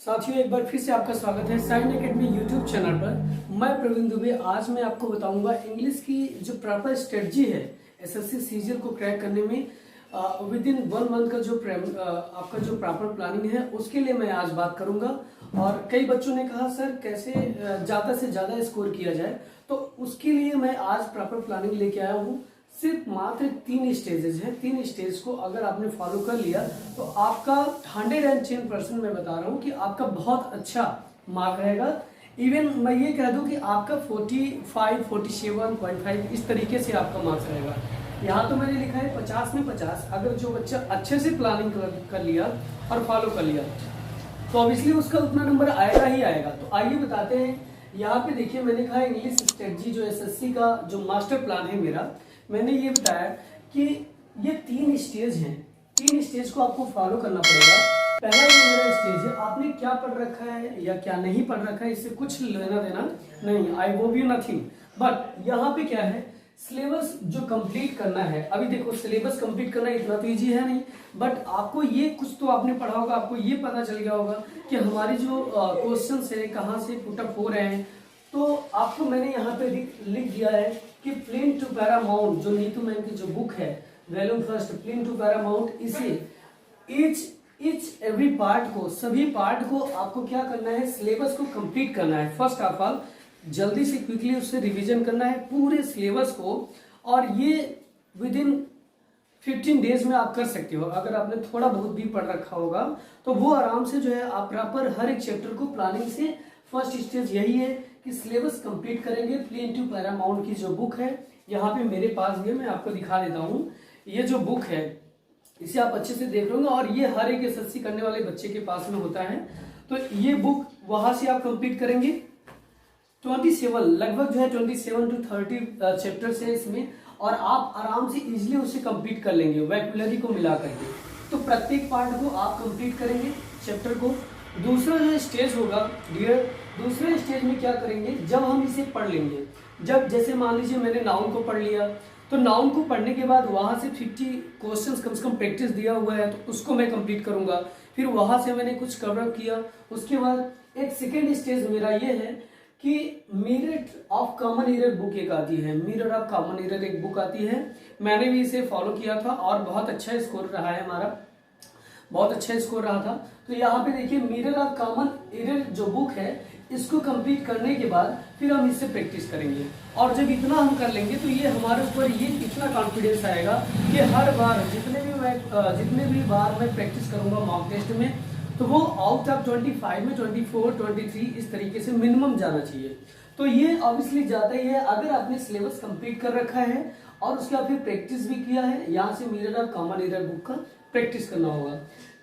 साथियों, एक बार फिर से आपका स्वागत है साइन एकेडमी यूट्यूब चैनल पर। मैं प्रवीण दुबे। आज मैं आपको बताऊंगा इंग्लिश की जो प्रॉपर स्ट्रेटजी है एसएससी सीजीएल को क्रैक करने में विद इन 1 मंथ का जो आपका जो प्रॉपर प्लानिंग है उसके लिए मैं आज बात करूंगा। और कई बच्चों ने कहा सर कैसे ज़्यादा से ज़्यादा स्कोर किया जाए, तो उसके लिए मैं आज प्रॉपर प्लानिंग लेके आया हूँ। सिर्फ मात्र 3 स्टेजेस हैं। 3 स्टेज को अगर आपने फॉलो कर लिया तो आपका 110% मैं बता रहा हूँ कि आपका बहुत अच्छा मार्क रहेगा। इवन मैं ये कह दूं कि आपका 45, 47.5 इस तरीके से आपका मार्क्स रहेगा। यहाँ तो मैंने लिखा है 50 में 50। अगर जो बच्चा अच्छे से प्लानिंग कर लिया और फॉलो कर लिया तो ऑब्वियसली उसका उतना नंबर आएगा ही आएगा। तो आइए बताते हैं। यहाँ पे देखिए, मैंने कहा इंग्लिश स्ट्रेटजी जो एसएससी का जो मास्टर प्लान है मेरा, मैंने ये बताया कि ये 3 स्टेज हैं। 3 स्टेज को आपको फॉलो करना पड़ेगा। पहला जो मेरा स्टेज है, आपने क्या पढ़ रखा है या क्या नहीं पढ़ रखा है इससे कुछ लेना देना नहीं, आई वो भी नथिंग। बट यहाँ पे क्या है, सिलेबस जो कंप्लीट करना है। अभी देखो, सिलेबस कंप्लीट करना इतना तो ईजी है नहीं, बट आपको ये कुछ तो आपने पढ़ा होगा, आपको ये पता चल गया होगा कि हमारी जो क्वेश्चन है कहाँ से पुटअप हो रहे हैं। तो आपको मैंने यहाँ पे लिख दिया है कि प्लेन टू पैरामाउंट जो नीतू मैम की जो बुक है volume first plane to paramount, इसे ईच एवरी पार्ट को, सभी पार्ट को आपको क्या करना है, सिलेबस को कंप्लीट करना है। फर्स्ट ऑफ ऑल जल्दी से क्विकली उससे रिवीजन करना है पूरे सिलेबस को। और ये विद इन 15 डेज में आप कर सकते हो। अगर आपने थोड़ा बहुत भी पढ़ रखा होगा तो वो आराम से जो है आप प्रॉपर हर एक चैप्टर को प्लानिंग से, फर्स्ट स्टेज यही है कि सिलेबस कंप्लीट करेंगे। प्लेन टू पैरामाउंट की जो बुक है यहाँ पे मेरे पास भी है, मैं आपको दिखा देता हूँ। ये जो बुक है इसे आप अच्छे से देख लोगे और ये हर एक एसएससी करने वाले बच्चे के पास में होता है। तो ये बुक वहां से आप कंप्लीट करेंगे। 27 लगभग जो है 27 to 30 चैप्टर्स है इसमें, और आप आराम से इजीली उसे कंप्लीट कर लेंगे वोकैबुलरी को मिला करके। तो प्रत्येक पार्ट को आप कंप्लीट करेंगे चैप्टर को। दूसरा जो स्टेज होगा डियर, दूसरे स्टेज में क्या करेंगे, जब हम इसे पढ़ लेंगे, जब जैसे मान लीजिए मैंने नाउन को पढ़ लिया, तो नाउन को पढ़ने के बाद वहां से 50 क्वेश्चंस कम से कम प्रैक्टिस दिया हुआ है तो उसको मैं कंप्लीट करूंगा। फिर वहां से मैंने कुछ कवर अप किया। उसके बाद एक सेकेंड स्टेज मेरा ये है कि mirror of common error book एक आती है, मिरर ऑफ कॉमन एरर एक बुक आती है। मैंने भी इसे फॉलो किया था और बहुत अच्छा स्कोर रहा है हमारा, बहुत अच्छा स्कोर रहा था। तो यहाँ पे देखिए मिरर ऑफ कॉमन एरर जो बुक है, इसको कंप्लीट करने के बाद फिर हम इससे प्रैक्टिस करेंगे। और जब इतना हम कर लेंगे तो ये हमारे ऊपर ये इतना कॉन्फिडेंस आएगा कि हर बार जितने भी बार मैं प्रैक्टिस करूंगा मॉक टेस्ट में, तो वो आउट ऑफ 25 में 24, 23 इस तरीके से मिनिमम जाना चाहिए। तो ये ऑब्वियसली जाता ही है अगर आपने सिलेबस कंप्लीट कर रखा है और उसके बाद फिर प्रैक्टिस भी किया है। यहाँ से mirror of common error book का प्रैक्टिस करना होगा।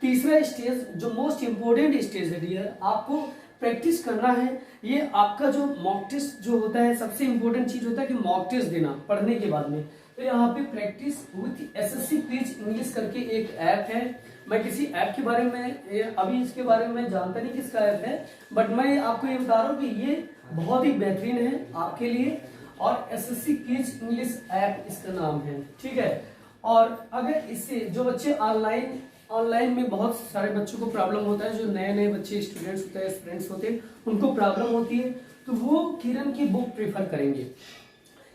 तीसरा स्टेज जो मोस्ट इंपोर्टेंट स्टेज है डियर, आपको प्रैक्टिस करना है। ये आपका जो मॉक टेस्ट जो होता है, सबसे इंपॉर्टेंट चीज होता है कि मॉक टेस्ट देना पढ़ने के बाद में। तो यहाँ पे practice with SSC quiz English करके एक ऐप है। मैं किसी ऐप के बारे में अभी इसके बारे में जानता नहीं किसका ऐप है, बट मैं आपको ये बता रहा हूँ कि ये बहुत ही बेहतरीन है आपके लिए। और एसएससी क्विज इंग्लिश ऐप इसका नाम है, ठीक है। और अगर इससे जो बच्चे ऑनलाइन में बहुत सारे बच्चों को प्रॉब्लम होता है, जो नए नए बच्चे स्टूडेंट्स होते हैं, स्टूडेंट्स होते हैं, उनको प्रॉब्लम होती है, तो वो किरण की बुक प्रेफर करेंगे।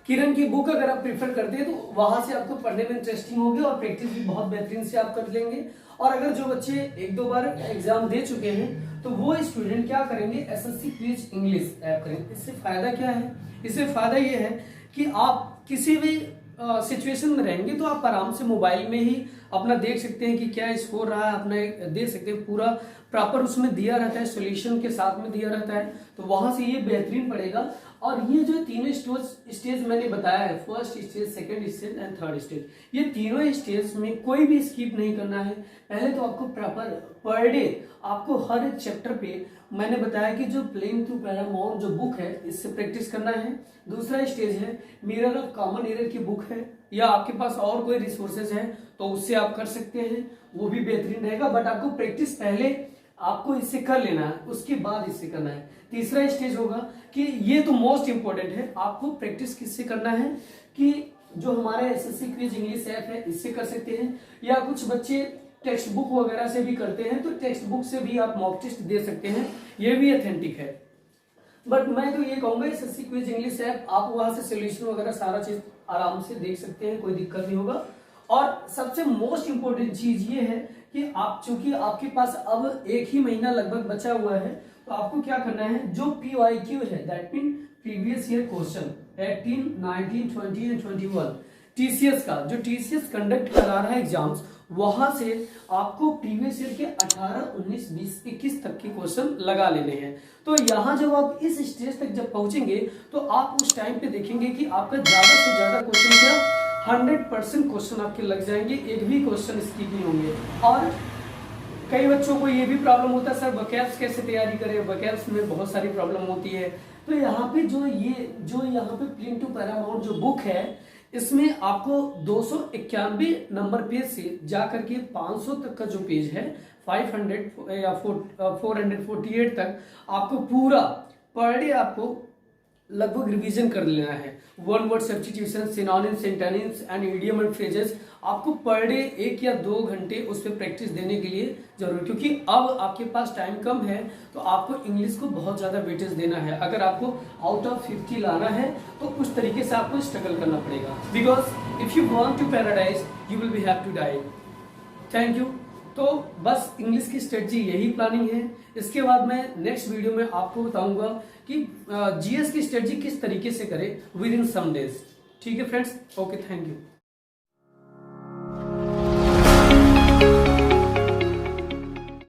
किरण की बुक अगर आप प्रेफर करते हैं तो वहां से आपको पढ़ने में इंटरेस्टिंग होगी और प्रैक्टिस भी बहुत बेहतरीन से आप कर लेंगे। और अगर जो बच्चे 1-2 बार एग्जाम दे चुके हैं तो वो स्टूडेंट क्या करेंगे, एसएससी क्विज इंग्लिश ऐप करेंगे। इससे फायदा क्या है, इससे फायदा ये है कि आप किसी भी सिचुएशन में रहेंगे तो आप आराम से मोबाइल में ही अपना देख सकते हैं कि क्या स्कोर रहा है, अपना देख सकते हैं। पूरा प्रॉपर उसमें दिया रहता है, सॉल्यूशन के साथ में दिया रहता है, तो वहां से ये बेहतरीन पड़ेगा। और ये जो तीनों स्टेज मैंने बताया है, first stage, second stage and third stage, ये तीनों स्टेज में कोई भी स्किप नहीं करना है। पहले तो आपको प्रॉपर पर डे आपको हर एक चैप्टर पे मैंने बताया कि जो प्लेन टू पैरामाउंट जो बुक है इससे प्रैक्टिस करना है। दूसरा स्टेज है मिरर ऑफ कॉमन एरर की बुक है, या आपके पास और कोई रिसोर्सेज है तो उससे आप कर सकते हैं, वो भी बेहतरीन रहेगा। बट आपको प्रैक्टिस पहले आपको इससे कर लेना है, उसके बाद इससे करना है। तीसरा स्टेज होगा कि ये तो मोस्ट इंपॉर्टेंट है, आपको प्रैक्टिस किससे करना है कि जो हमारे एसएससी क्विज इंग्लिश ऐप है इससे कर सकते हैं, या कुछ बच्चे टेक्स्ट बुक वगैरह से भी करते हैं, तो टेक्स्ट बुक से भी आप मॉक टेस्ट दे सकते हैं, ये भी ऑथेंटिक है। बट मैं तो ये कहूंगा एसएससी क्विज इंग्लिश ऐप, आप वहां से सोल्यूशन वगैरह सारा चीज आराम से देख सकते हैं, कोई दिक्कत नहीं होगा। और सबसे मोस्ट इंपोर्टेंट चीज ये है कि आप, चूंकि आपके पास अब एक ही महीना लगभग बचा हुआ है, तो आपको क्या करना है, जो PYQ है that mean previous year question 18, 19, 20 and 21 TCS का, जो TCS कंडक्ट करा रहा है एग्जाम्स, वहां से आपको प्रीवियस ईयर के 18, 19, 20, 21 तक के क्वेश्चन लगा लेने हैं। तो यहाँ जब आप इस स्टेज तक जब पहुंचेंगे तो आप उस टाइम पे देखेंगे कि आपका ज्यादा से ज्यादा क्वेश्चन क्या 100% क्वेश्चन आपके लग जाएंगे, एक भी क्वेश्चन स्किप नहीं होंगे। और कई बच्चों को ये भी प्रॉब्लम होता है, सर वोकैब्स कैसे तैयारी करें, वोकैब्स में बहुत सारी प्रॉब्लम होती है। तो यहाँ पे जो यहाँ पे प्लेन टू पैरामाउंट जो बुक है, इसमें आपको 291 नंबर पेज से जाकर के 500 तक का जो पेज है 500 या 448 तक आपको पूरा पर डे आपको लगभग रिवीजन कर लेना है। One word substitution, synonyms, antonyms and idiom and phrases आपको पर डे 1 या 2 घंटे उस पर प्रैक्टिस देने के लिए जरूर, क्योंकि अब आपके पास टाइम कम है, तो आपको इंग्लिश को बहुत ज्यादा वेटेज देना है। अगर आपको आउट ऑफ 50 लाना है तो उस तरीके से आपको स्ट्रगल करना पड़ेगा, because if you want to paradise you will be have to die. Thank you. तो बस इंग्लिश की स्ट्रेटजी यही प्लानिंग है। इसके बाद मैं नेक्स्ट वीडियो में आपको बताऊंगा कि जीएस की स्ट्रेटजी किस तरीके से करें विद इन सम डेज। ठीक है फ्रेंड्स, ओके, थैंक यू।